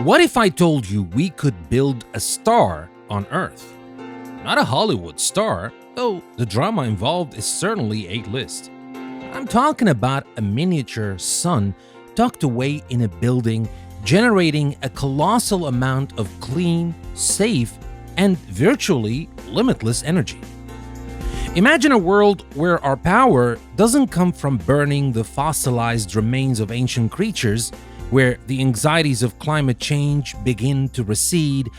What if I told you we could build a star on Earth? Not a Hollywood star, though the drama involved is certainly A-list. I'm talking about a miniature sun tucked away in a building, generating a colossal amount of clean, safe, and virtually limitless energy. Imagine a world where our power doesn't come from burning the fossilized remains of ancient creatures, where the anxieties of climate change begin to recede,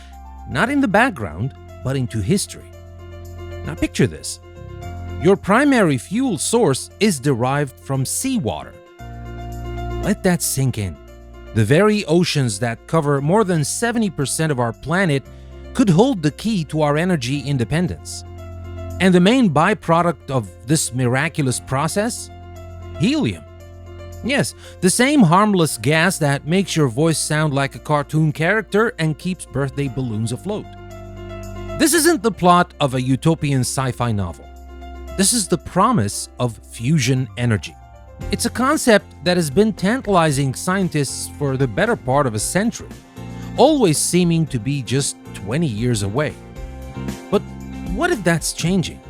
not in the background, but into history. Now picture this. Your primary fuel source is derived from seawater. Let that sink in. The very oceans that cover more than 70% of our planet could hold the key to our energy independence. And the main byproduct of this miraculous process? Helium. Yes, the same harmless gas that makes your voice sound like a cartoon character and keeps birthday balloons afloat. This isn't the plot of a utopian sci-fi novel. This is the promise of fusion energy. It's a concept that has been tantalizing scientists for the better part of a century, always seeming to be just 20 years away. But what if that's changing?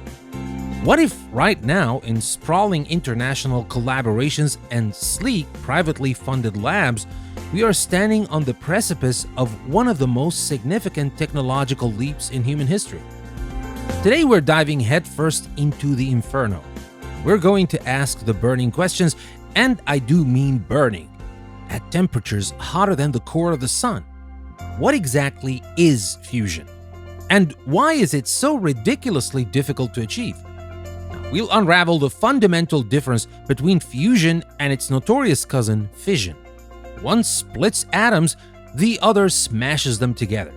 What if right now, in sprawling international collaborations and sleek, privately funded labs, we are standing on the precipice of one of the most significant technological leaps in human history? Today we're diving headfirst into the inferno. We're going to ask the burning questions, and I do mean burning, at temperatures hotter than the core of the sun. What exactly is fusion? And why is it so ridiculously difficult to achieve? We'll unravel the fundamental difference between fusion and its notorious cousin, fission. One splits atoms, the other smashes them together.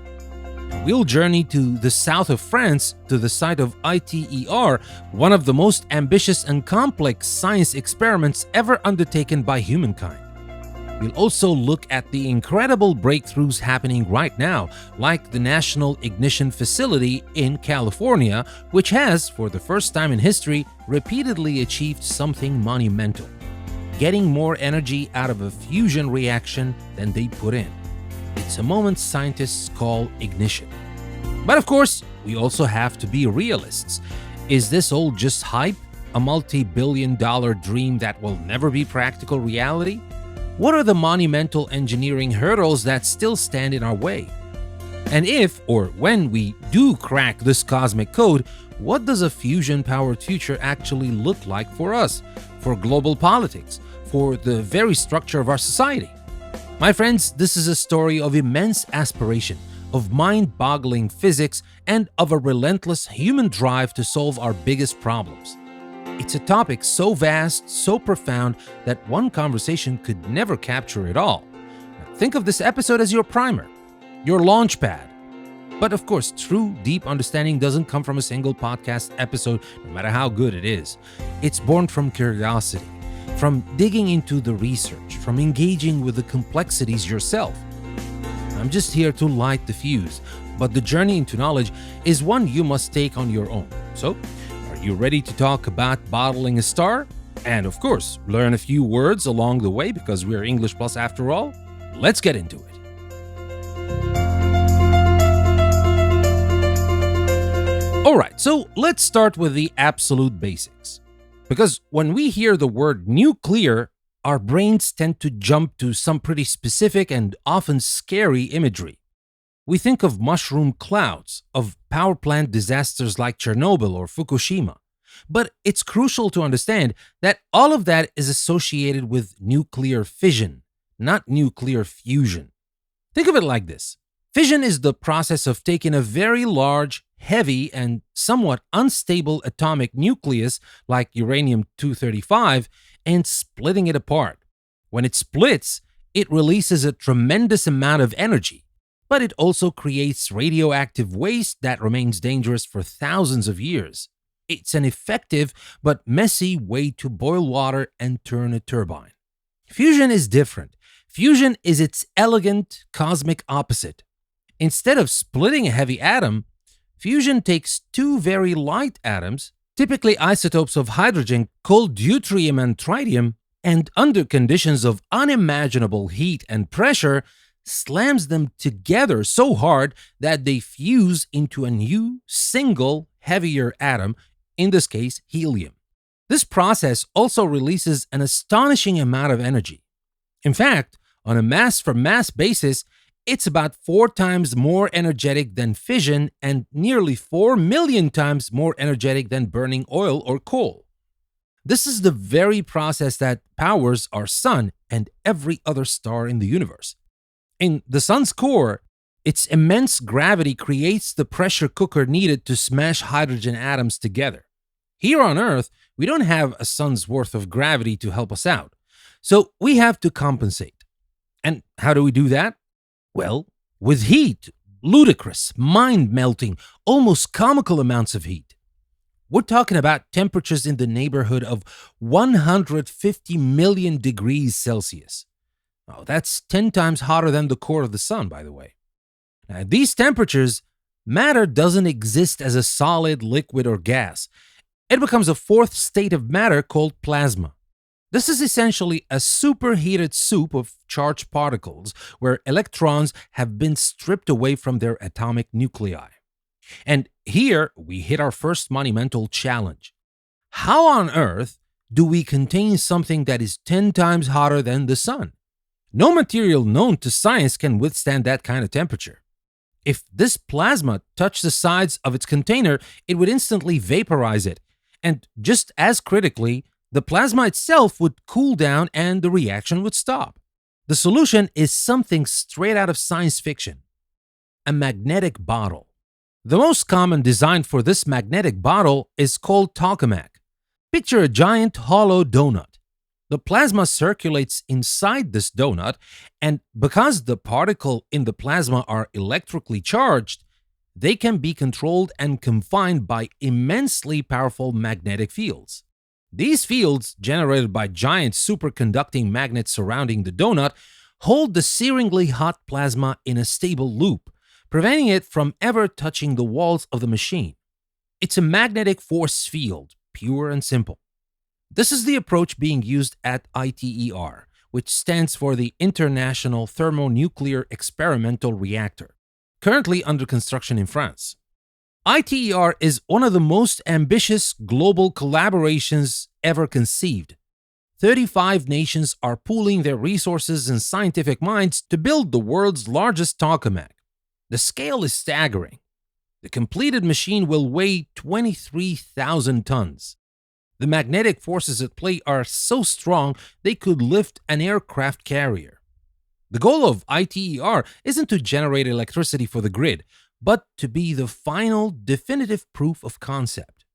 We'll journey to the south of France, to the site of ITER, one of the most ambitious and complex science experiments ever undertaken by humankind. We'll also look at the incredible breakthroughs happening right now, like the National Ignition Facility in California, which has, for the first time in history, repeatedly achieved something monumental: getting more energy out of a fusion reaction than they put in. It's a moment scientists call ignition. But of course, we also have to be realists. Is this all just hype? A multi-billion-dollar dream that will never be practical reality? What are the monumental engineering hurdles that still stand in our way? And if, or when we do crack this cosmic code, what does a fusion-powered future actually look like for us, for global politics, for the very structure of our society? My friends, this is a story of immense aspiration, of mind-boggling physics, and of a relentless human drive to solve our biggest problems. It's a topic so vast, so profound, that one conversation could never capture it all. Now, think of this episode as your primer, your launch pad. But of course, true deep understanding doesn't come from a single podcast episode, no matter how good it is. It's born from curiosity, from digging into the research, from engaging with the complexities yourself. I'm just here to light the fuse, but the journey into knowledge is one you must take on your own. So, are you ready to talk about bottling a star? And of course, learn a few words along the way, because we're English Plus after all? Let's get into it. Alright, so let's start with the absolute basics. Because when we hear the word nuclear, our brains tend to jump to some pretty specific and often scary imagery. We think of mushroom clouds, of power plant disasters like Chernobyl or Fukushima. But it's crucial to understand that all of that is associated with nuclear fission, not nuclear fusion. Think of it like this. Fission is the process of taking a very large, heavy, and somewhat unstable atomic nucleus like uranium-235 and splitting it apart. When it splits, it releases a tremendous amount of energy. But it also creates radioactive waste that remains dangerous for thousands of years. It's an effective but messy way to boil water and turn a turbine. Fusion is different. Fusion is its elegant cosmic opposite. Instead of splitting a heavy atom, fusion takes two very light atoms, typically isotopes of hydrogen called deuterium and tritium, and under conditions of unimaginable heat and pressure, slams them together so hard that they fuse into a new, single, heavier atom, in this case, helium. This process also releases an astonishing amount of energy. In fact, on a mass for mass basis, it's about 4 times more energetic than fission and nearly 4 million times more energetic than burning oil or coal. This is the very process that powers our sun and every other star in the universe. In the sun's core, its immense gravity creates the pressure cooker needed to smash hydrogen atoms together. Here on Earth, we don't have a sun's worth of gravity to help us out, so we have to compensate. And how do we do that? Well, with heat, ludicrous, mind-melting, almost comical amounts of heat. We're talking about temperatures in the neighborhood of 150 million degrees Celsius. Oh, that's 10 times hotter than the core of the sun, by the way. Now, at these temperatures, matter doesn't exist as a solid, liquid, or gas. It becomes a fourth state of matter called plasma. This is essentially a superheated soup of charged particles where electrons have been stripped away from their atomic nuclei. And here we hit our first monumental challenge. How on earth do we contain something that is 10 times hotter than the sun? No material known to science can withstand that kind of temperature. If this plasma touched the sides of its container, it would instantly vaporize it. And just as critically, the plasma itself would cool down and the reaction would stop. The solution is something straight out of science fiction: a magnetic bottle. The most common design for this magnetic bottle is called tokamak. Picture a giant hollow donut. The plasma circulates inside this donut, and because the particles in the plasma are electrically charged, they can be controlled and confined by immensely powerful magnetic fields. These fields, generated by giant superconducting magnets surrounding the donut, hold the searingly hot plasma in a stable loop, preventing it from ever touching the walls of the machine. It's a magnetic force field, pure and simple. This is the approach being used at ITER, which stands for the International Thermonuclear Experimental Reactor, currently under construction in France. ITER is one of the most ambitious global collaborations ever conceived. 35 nations are pooling their resources and scientific minds to build the world's largest tokamak. The scale is staggering. The completed machine will weigh 23,000 tons. The magnetic forces at play are so strong they could lift an aircraft carrier. The goal of ITER isn't to generate electricity for the grid, but to be the final definitive proof of concept.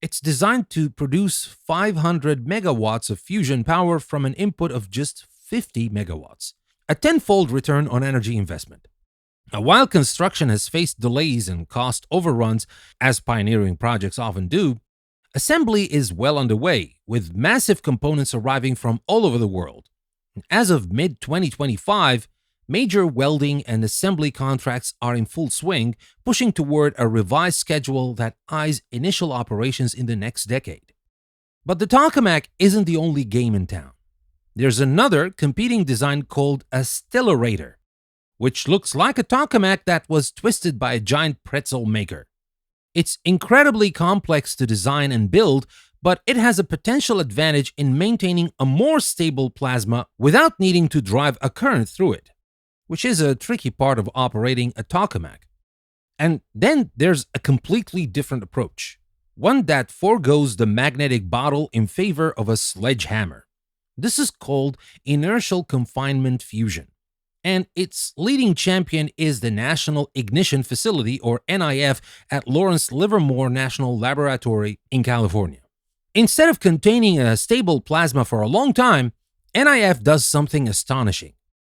It's designed to produce 500 megawatts of fusion power from an input of just 50 megawatts, a tenfold return on energy investment. Now, while construction has faced delays and cost overruns, as pioneering projects often do, assembly is well underway, with massive components arriving from all over the world. As of mid-2025, major welding and assembly contracts are in full swing, pushing toward a revised schedule that eyes initial operations in the next decade. But the tokamak isn't the only game in town. There's another competing design called a stellarator, which looks like a tokamak that was twisted by a giant pretzel maker. It's incredibly complex to design and build, but it has a potential advantage in maintaining a more stable plasma without needing to drive a current through it, which is a tricky part of operating a tokamak. And then there's a completely different approach, one that forgoes the magnetic bottle in favor of a sledgehammer. This is called inertial confinement fusion, and its leading champion is the National Ignition Facility, or NIF, at Lawrence Livermore National Laboratory in California. Instead of containing a stable plasma for a long time, NIF does something astonishing.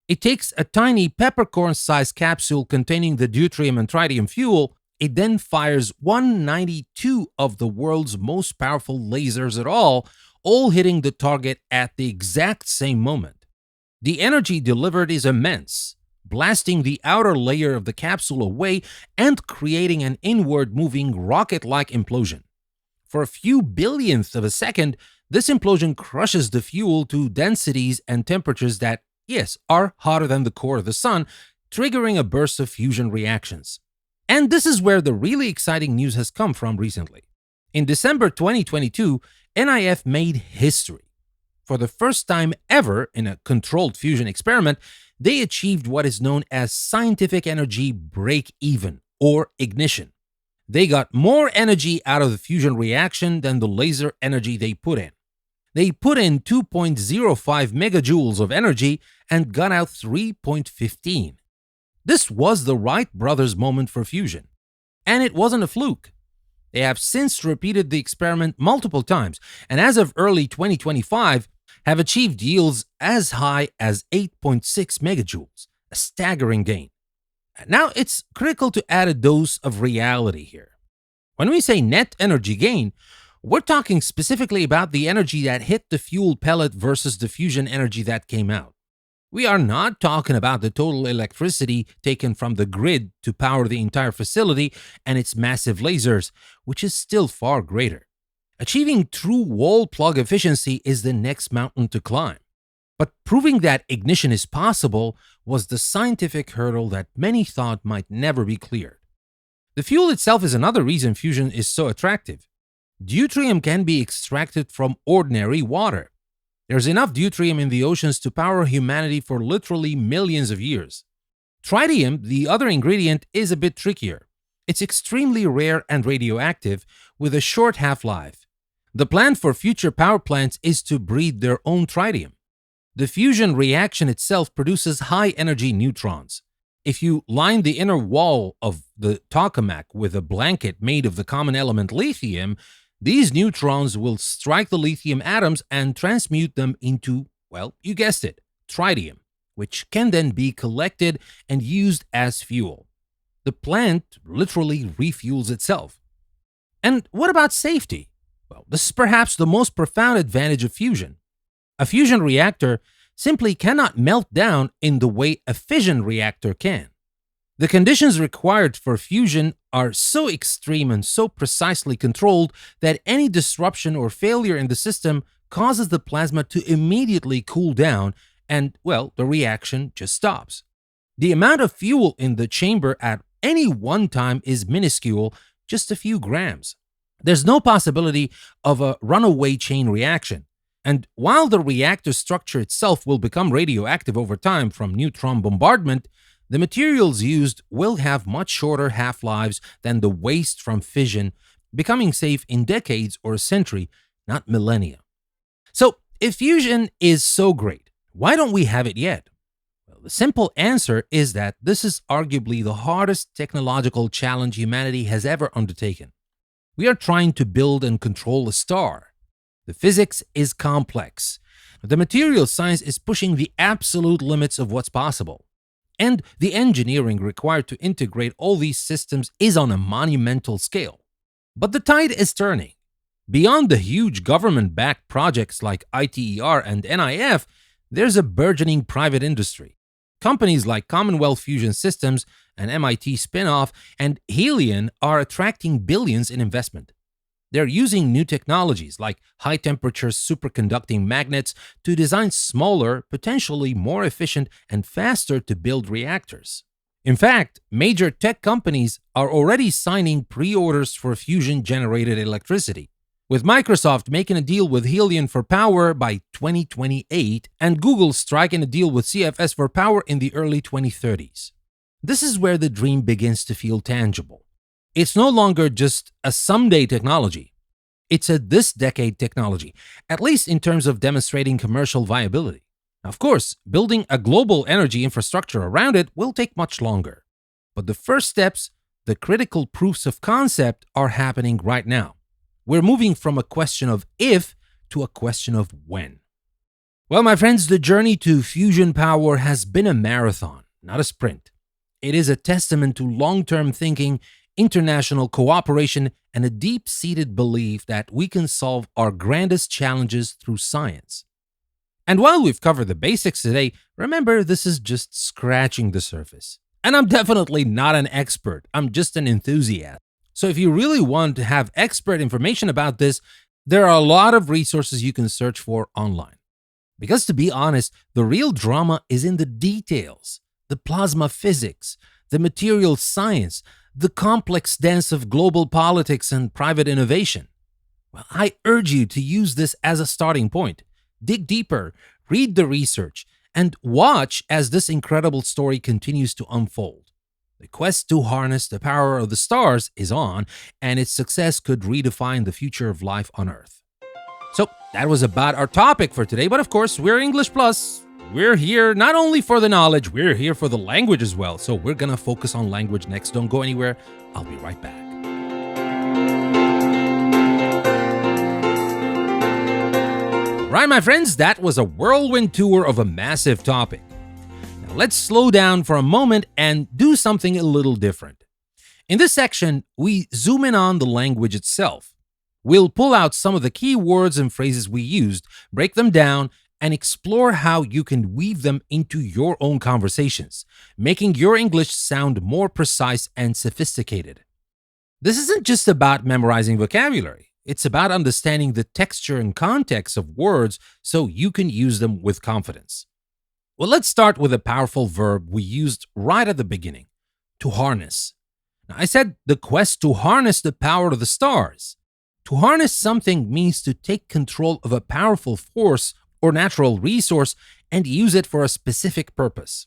It takes a tiny peppercorn-sized capsule containing the deuterium and tritium fuel. It then fires 192 of the world's most powerful lasers at all hitting the target at the exact same moment. The energy delivered is immense, blasting the outer layer of the capsule away and creating an inward-moving rocket-like implosion. For a few billionths of a second, this implosion crushes the fuel to densities and temperatures that yes, are hotter than the core of the sun, triggering a burst of fusion reactions. And this is where the really exciting news has come from recently. In December 2022, NIF made history. For the first time ever in a controlled fusion experiment, they achieved what is known as scientific energy break-even, or ignition. They got more energy out of the fusion reaction than the laser energy they put in. They put in 2.05 megajoules of energy and got out 3.15. This was the Wright brothers' moment for fusion. And it wasn't a fluke. They have since repeated the experiment multiple times, and as of early 2025, have achieved yields as high as 8.6 megajoules, a staggering gain. Now, it's critical to add a dose of reality here. When we say net energy gain, we're talking specifically about the energy that hit the fuel pellet versus the fusion energy that came out. We are not talking about the total electricity taken from the grid to power the entire facility and its massive lasers, which is still far greater. Achieving true wall plug efficiency is the next mountain to climb. But proving that ignition is possible was the scientific hurdle that many thought might never be cleared. The fuel itself is another reason fusion is so attractive. Deuterium can be extracted from ordinary water. There's enough deuterium in the oceans to power humanity for literally millions of years. Tritium, the other ingredient, is a bit trickier. It's extremely rare and radioactive, with a short half-life. The plan for future power plants is to breed their own tritium. The fusion reaction itself produces high-energy neutrons. If you line the inner wall of the tokamak with a blanket made of the common element lithium, these neutrons will strike the lithium atoms and transmute them into, well, you guessed it, tritium, which can then be collected and used as fuel. The plant literally refuels itself. And what about safety? Well, this is perhaps the most profound advantage of fusion. A fusion reactor simply cannot melt down in the way a fission reactor can. The conditions required for fusion are so extreme and so precisely controlled that any disruption or failure in the system causes the plasma to immediately cool down and, well, the reaction just stops. The amount of fuel in the chamber at any one time is minuscule, just a few grams. There's no possibility of a runaway chain reaction. And while the reactor structure itself will become radioactive over time from neutron bombardment, the materials used will have much shorter half-lives than the waste from fission, becoming safe in decades or a century, not millennia. So, if fusion is so great, why don't we have it yet? Well, the simple answer is that this is arguably the hardest technological challenge humanity has ever undertaken. We are trying to build and control a star. The physics is complex. The material science is pushing the absolute limits of what's possible. And the engineering required to integrate all these systems is on a monumental scale. But the tide is turning. Beyond the huge government-backed projects like ITER and NIF, there's a burgeoning private industry. Companies like Commonwealth Fusion Systems, an MIT spin-off, and Helion are attracting billions in investment. They're using new technologies like high-temperature superconducting magnets to design smaller, potentially more efficient and faster to build reactors. In fact, major tech companies are already signing pre-orders for fusion-generated electricity, with Microsoft making a deal with Helion for power by 2028 and Google striking a deal with CFS for power in the early 2030s. This is where the dream begins to feel tangible. It's no longer just a someday technology. It's a this decade technology, at least in terms of demonstrating commercial viability. Of course, building a global energy infrastructure around it will take much longer. But the first steps, the critical proofs of concept, are happening right now. We're moving from a question of if to a question of when. Well, my friends, the journey to fusion power has been a marathon, not a sprint. It is a testament to long-term thinking, international cooperation, and a deep-seated belief that we can solve our grandest challenges through science. And while we've covered the basics today, remember this is just scratching the surface. And I'm definitely not an expert, I'm just an enthusiast. So if you really want to have expert information about this, there are a lot of resources you can search for online. Because to be honest, the real drama is in the details, the plasma physics, the material science, the complex dance of global politics and private innovation. Well, I urge you to use this as a starting point. Dig deeper, read the research, and watch as this incredible story continues to unfold. The quest to harness the power of the stars is on, and its success could redefine the future of life on Earth. So, that was about our topic for today, but of course, we're English Plus. We're here not only for the knowledge, we're here for the language as well. So, we're gonna focus on language next. Don't go anywhere. I'll be right back. Right, my friends, that was a whirlwind tour of a massive topic. Now let's slow down for a moment and do something a little different. In this section, we zoom in on the language itself. We'll pull out some of the key words and phrases we used, break them down, and explore how you can weave them into your own conversations, making your English sound more precise and sophisticated. This isn't just about memorizing vocabulary. It's about understanding the texture and context of words so you can use them with confidence. Well, let's start with a powerful verb we used right at the beginning, to harness. Now, I said the quest to harness the power of the stars. To harness something means to take control of a powerful force or natural resource and use it for a specific purpose.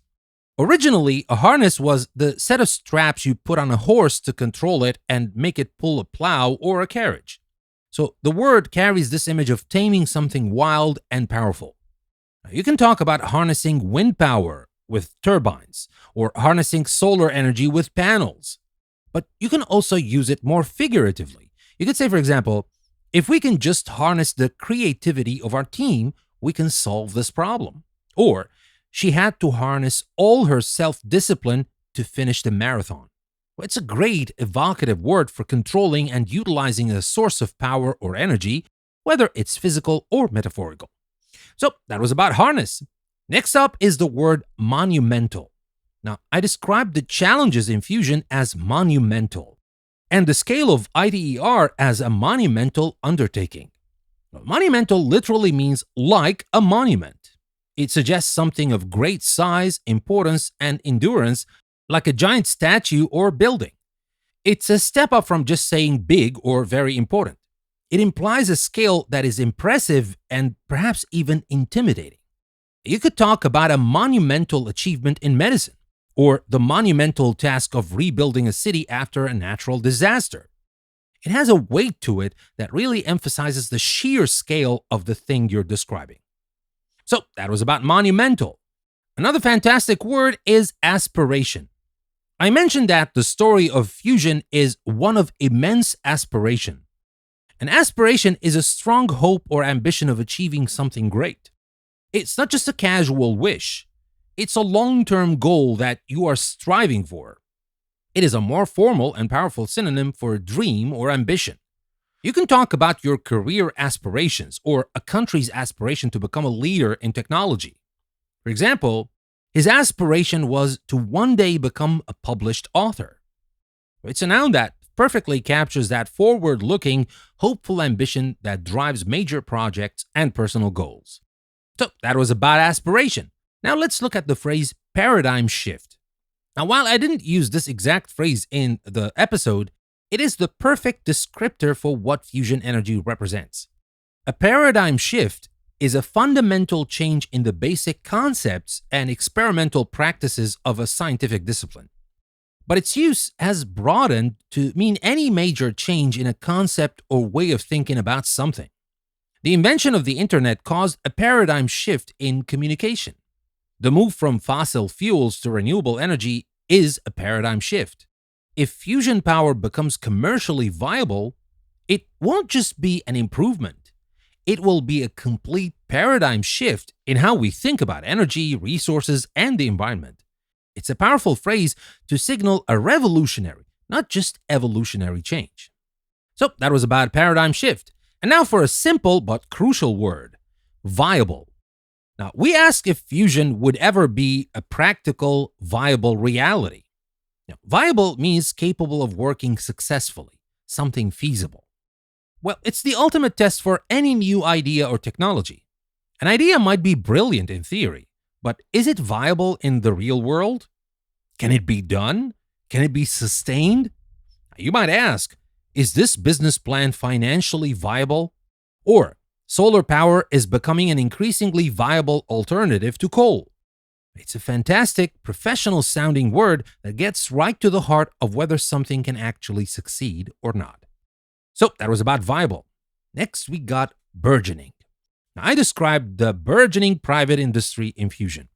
Originally, a harness was the set of straps you put on a horse to control it and make it pull a plow or a carriage. So the word carries this image of taming something wild and powerful. Now, you can talk about harnessing wind power with turbines or harnessing solar energy with panels. But you can also use it more figuratively. You could say, for example, if we can just harness the creativity of our team, we can solve this problem. Or she had to harness all her self-discipline to finish the marathon. It's a great evocative word for controlling and utilizing a source of power or energy, whether it's physical or metaphorical. So that was about harness. Next up is the word monumental. Now, I described the challenges in fusion as monumental, and the scale of ITER as a monumental undertaking. Monumental literally means like a monument. It suggests something of great size, importance, and endurance, like a giant statue or building. It's a step up from just saying big or very important. It implies a scale that is impressive and perhaps even intimidating. You could talk about a monumental achievement in medicine, or the monumental task of rebuilding a city after a natural disaster. It has a weight to it that really emphasizes the sheer scale of the thing you're describing. So that was about monumental. Another fantastic word is aspiration. I mentioned that the story of fusion is one of immense aspiration. An aspiration is a strong hope or ambition of achieving something great. It's not just a casual wish. It's a long-term goal that you are striving for. It is a more formal and powerful synonym for dream or ambition. You can talk about your career aspirations or a country's aspiration to become a leader in technology. For example, his aspiration was to one day become a published author. It's a noun that perfectly captures that forward-looking, hopeful ambition that drives major projects and personal goals. So that was about aspiration. Now let's look at the phrase paradigm shift. Now, while I didn't use this exact phrase in the episode, it is the perfect descriptor for what fusion energy represents. A paradigm shift is a fundamental change in the basic concepts and experimental practices of a scientific discipline. But its use has broadened to mean any major change in a concept or way of thinking about something. The invention of the internet caused a paradigm shift in communication. The move from fossil fuels to renewable energy is a paradigm shift. If fusion power becomes commercially viable, it won't just be an improvement. It will be a complete paradigm shift in how we think about energy, resources, and the environment. It's a powerful phrase to signal a revolutionary, not just evolutionary change. So that was about paradigm shift. And now for a simple but crucial word, viable. Now, we ask if fusion would ever be a practical, viable reality. Now, viable means capable of working successfully, something feasible. Well, it's the ultimate test for any new idea or technology. An idea might be brilliant in theory, but is it viable in the real world? Can it be done? Can it be sustained? You might ask, is this business plan financially viable? Or solar power is becoming an increasingly viable alternative to coal. It's a fantastic, professional sounding word that gets right to the heart of whether something can actually succeed or not. So that was about viable. Next, we got burgeoning. Now, I described the burgeoning private industry in fusion.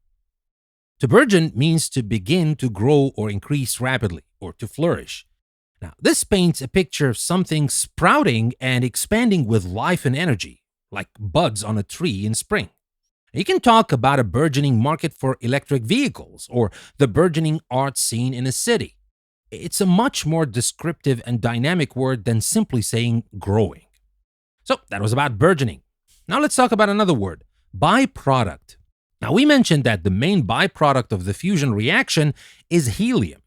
To burgeon means to begin to grow or increase rapidly, or to flourish. Now, this paints a picture of something sprouting and expanding with life and energy, like buds on a tree in spring. You can talk about a burgeoning market for electric vehicles or the burgeoning art scene in a city. It's a much more descriptive and dynamic word than simply saying growing. So that was about burgeoning. Now let's talk about another word, byproduct. Now we mentioned that the main byproduct of the fusion reaction is helium.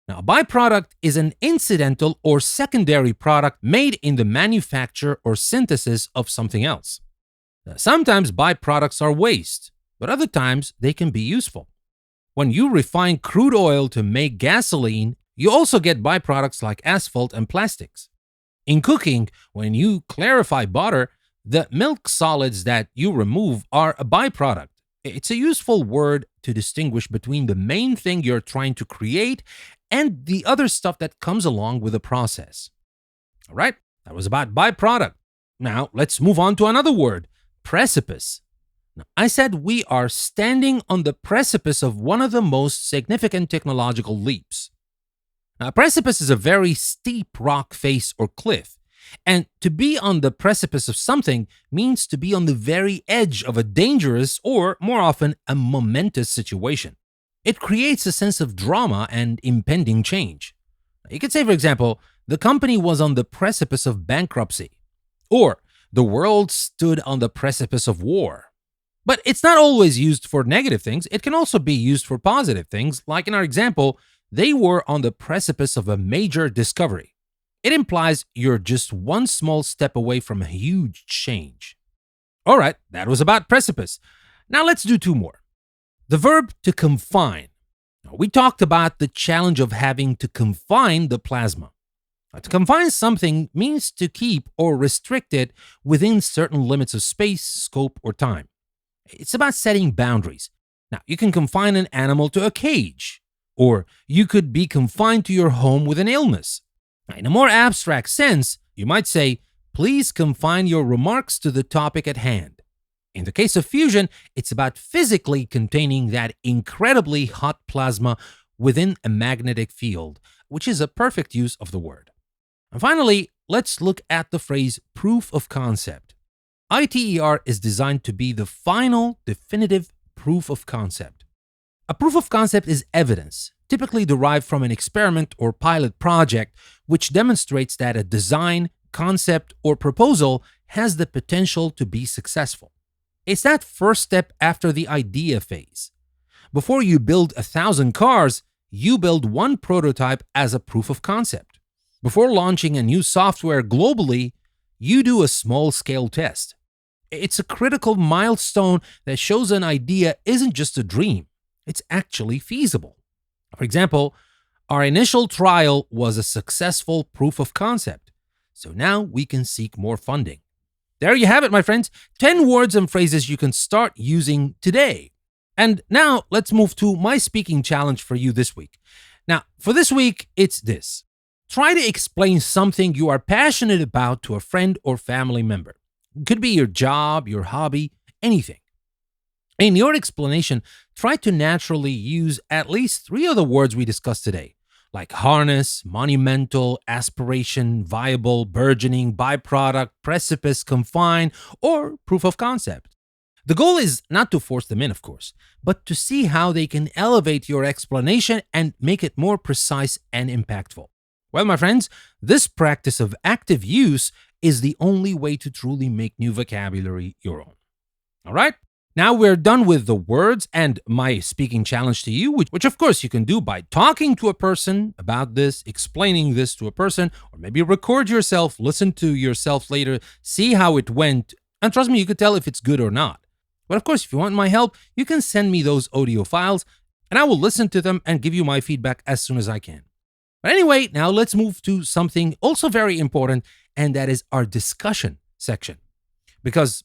Now, a byproduct is an incidental or secondary product made in the manufacture or synthesis of something else. Now, sometimes byproducts are waste, but other times they can be useful. When you refine crude oil to make gasoline, you also get byproducts like asphalt and plastics. In cooking, when you clarify butter, the milk solids that you remove are a byproduct. It's a useful word to distinguish between the main thing you're trying to create and the other stuff that comes along with the process. All right, that was about byproduct. Now, let's move on to another word, precipice. Now, I said we are standing on the precipice of one of the most significant technological leaps. Now, a precipice is a very steep rock face or cliff, and to be on the precipice of something means to be on the very edge of a dangerous or, more often, a momentous situation. It creates a sense of drama and impending change. You could say, for example, the company was on the precipice of bankruptcy, or the world stood on the precipice of war. But it's not always used for negative things. It can also be used for positive things, like in our example, they were on the precipice of a major discovery. It implies you're just one small step away from a huge change. All right, that was about precipice. Now let's do two more. The verb to confine. Now, we talked about the challenge of having to confine the plasma. Now, to confine something means to keep or restrict it within certain limits of space, scope, or time. It's about setting boundaries. Now, you can confine an animal to a cage, or you could be confined to your home with an illness. Now, in a more abstract sense, you might say, please confine your remarks to the topic at hand. In the case of fusion, it's about physically containing that incredibly hot plasma within a magnetic field, which is a perfect use of the word. And finally, let's look at the phrase proof of concept. ITER is designed to be the final, definitive proof of concept. A proof of concept is evidence, typically derived from an experiment or pilot project, which demonstrates that a design, concept, or proposal has the potential to be successful. It's that first step after the idea phase. Before you build 1,000 cars, you build one prototype as a proof of concept. Before launching a new software globally, you do a small-scale test. It's a critical milestone that shows an idea isn't just a dream, it's actually feasible. For example, our initial trial was a successful proof of concept, so now we can seek more funding. There you have it, my friends, 10 words and phrases you can start using today. And now let's move to my speaking challenge for you this week. Now, for this week, it's this. Try to explain something you are passionate about to a friend or family member. It could be your job, your hobby, anything. In your explanation, try to naturally use at least 3 of the words we discussed today, like harness, monumental, aspiration, viable, burgeoning, byproduct, precipice, confine, or proof of concept. The goal is not to force them in, of course, but to see how they can elevate your explanation and make it more precise and impactful. Well, my friends, this practice of active use is the only way to truly make new vocabulary your own. All right? Now we're done with the words and my speaking challenge to you, which of course you can do by talking to a person about this, explaining this to a person, or maybe record yourself, listen to yourself later, see how it went, and trust me, you could tell if it's good or not. But of course, if you want my help, you can send me those audio files and I will listen to them and give you my feedback as soon as I can. But anyway, now let's move to something also very important, and that is our discussion section. Because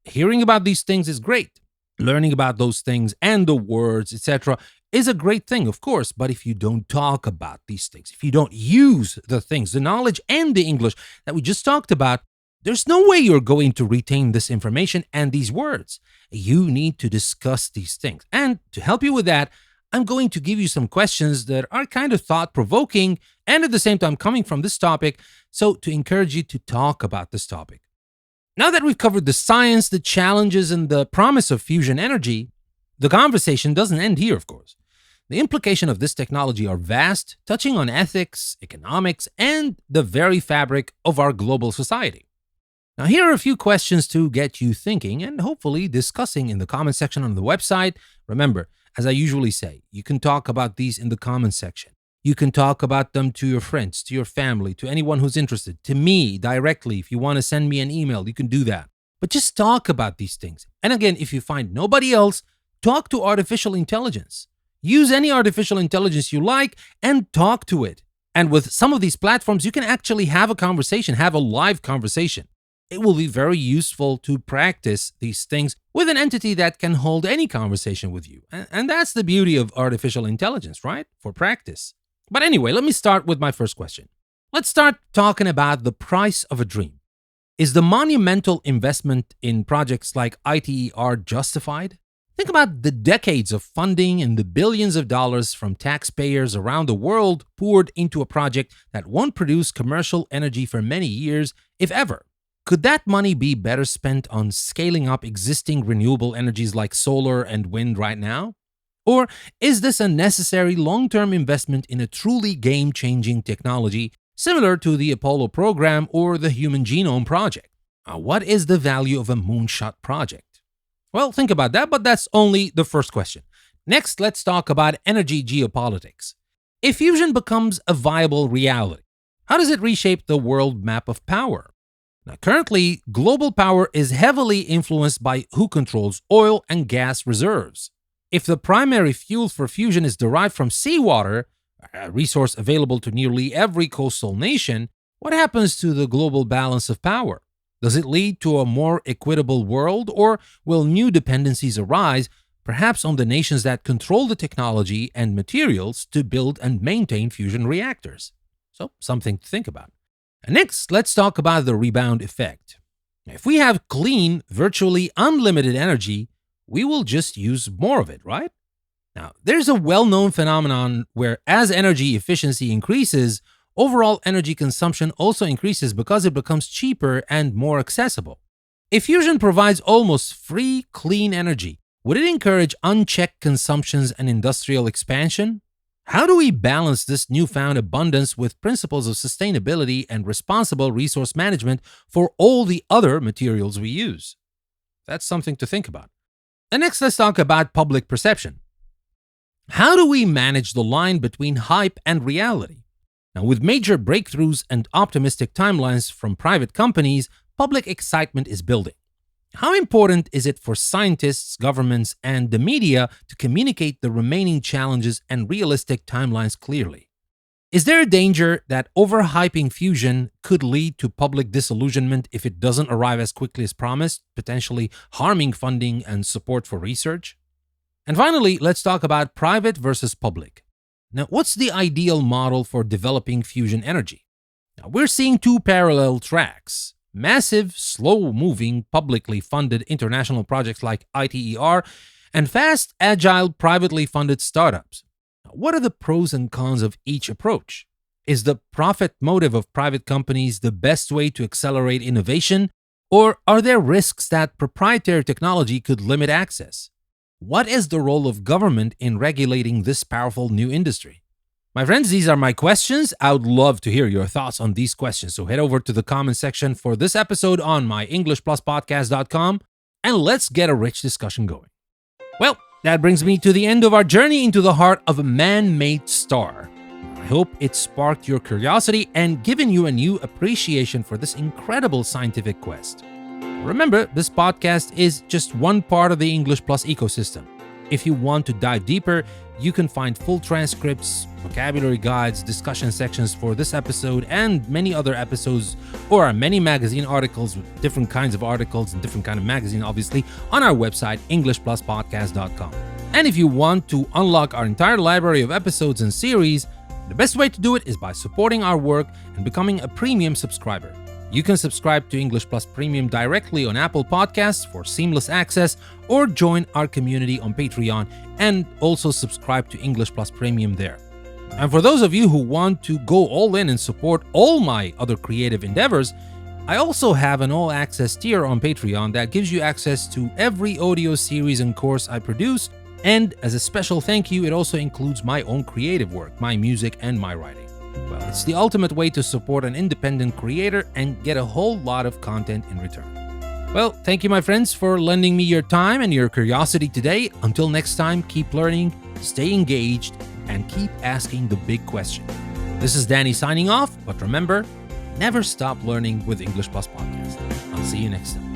hearing about these things is great. Learning about those things and the words, etc., is a great thing, of course. But if you don't talk about these things, if you don't use the things, the knowledge and the English that we just talked about, there's no way you're going to retain this information and these words. You need to discuss these things. And to help you with that, I'm going to give you some questions that are kind of thought-provoking and at the same time coming from this topic, so to encourage you to talk about this topic. Now that we've covered the science, the challenges, and the promise of fusion energy, the conversation doesn't end here, of course. The implications of this technology are vast, touching on ethics, economics, and the very fabric of our global society. Now, here are a few questions to get you thinking and hopefully discussing in the comment section on the website. Remember, as I usually say, you can talk about these in the comment section. You can talk about them to your friends, to your family, to anyone who's interested, to me directly. If you want to send me an email, you can do that. But just talk about these things. And again, if you find nobody else, talk to artificial intelligence. Use any artificial intelligence you like and talk to it. And with some of these platforms, you can actually have a conversation, have a live conversation. It will be very useful to practice these things with an entity that can hold any conversation with you. And that's the beauty of artificial intelligence, right? For practice. But anyway, let me start with my first question. Let's start talking about the price of a dream. Is the monumental investment in projects like ITER justified? Think about the decades of funding and the billions of dollars from taxpayers around the world poured into a project that won't produce commercial energy for many years, if ever. Could that money be better spent on scaling up existing renewable energies like solar and wind right now? Or is this a necessary long-term investment in a truly game-changing technology similar to the Apollo program or the Human Genome Project? What is the value of a moonshot project? Well, think about that, but that's only the first question. Next, let's talk about energy geopolitics. If fusion becomes a viable reality, how does it reshape the world map of power? Now, currently, global power is heavily influenced by who controls oil and gas reserves. If the primary fuel for fusion is derived from seawater, a resource available to nearly every coastal nation, what happens to the global balance of power? Does it lead to a more equitable world, or will new dependencies arise, perhaps on the nations that control the technology and materials to build and maintain fusion reactors? So, something to think about. And next, let's talk about the rebound effect. If we have clean, virtually unlimited energy, we will just use more of it, right? Now, there's a well-known phenomenon where as energy efficiency increases, overall energy consumption also increases because it becomes cheaper and more accessible. If fusion provides almost free, clean energy, would it encourage unchecked consumptions and industrial expansion? How do we balance this newfound abundance with principles of sustainability and responsible resource management for all the other materials we use? That's something to think about. And next, let's talk about public perception. How do we manage the line between hype and reality? Now, with major breakthroughs and optimistic timelines from private companies, public excitement is building. How important is it for scientists, governments, and the media to communicate the remaining challenges and realistic timelines clearly? Is there a danger that overhyping fusion could lead to public disillusionment if it doesn't arrive as quickly as promised, potentially harming funding and support for research? And finally, let's talk about private versus public. Now, what's the ideal model for developing fusion energy? Now, we're seeing two parallel tracks. Massive, slow-moving, publicly funded international projects like ITER, and fast, agile, privately funded startups. What are the pros and cons of each approach? Is the profit motive of private companies the best way to accelerate innovation, or are there risks that proprietary technology could limit access? What is the role of government in regulating this powerful new industry? My friends, these are my questions. I would love to hear your thoughts on these questions. So head over to the comment section for this episode on myenglishpluspodcast.com and let's get a rich discussion going. Well, that brings me to the end of our journey into the heart of a man-made star. I hope it sparked your curiosity and given you a new appreciation for this incredible scientific quest. Remember, this podcast is just one part of the English Plus ecosystem. If you want to dive deeper, you can find full transcripts, vocabulary guides, discussion sections for this episode and many other episodes, or many magazine articles with different kinds of articles and different kind of magazine, obviously, on our website, EnglishPlusPodcast.com. And if you want to unlock our entire library of episodes and series, the best way to do it is by supporting our work and becoming a premium subscriber. You can subscribe to English Plus Premium directly on Apple Podcasts for seamless access, or join our community on Patreon and also subscribe to English Plus Premium there. And for those of you who want to go all in and support all my other creative endeavors, I also have an all-access tier on Patreon that gives you access to every audio series and course I produce, and as a special thank you, it also includes my own creative work, my music and my writing. Well, it's the ultimate way to support an independent creator and get a whole lot of content in return. Well, thank you, my friends, for lending me your time and your curiosity today. Until next time, keep learning, stay engaged, and keep asking the big question. This is Danny signing off, but remember, never stop learning with English Plus Podcast. I'll see you next time.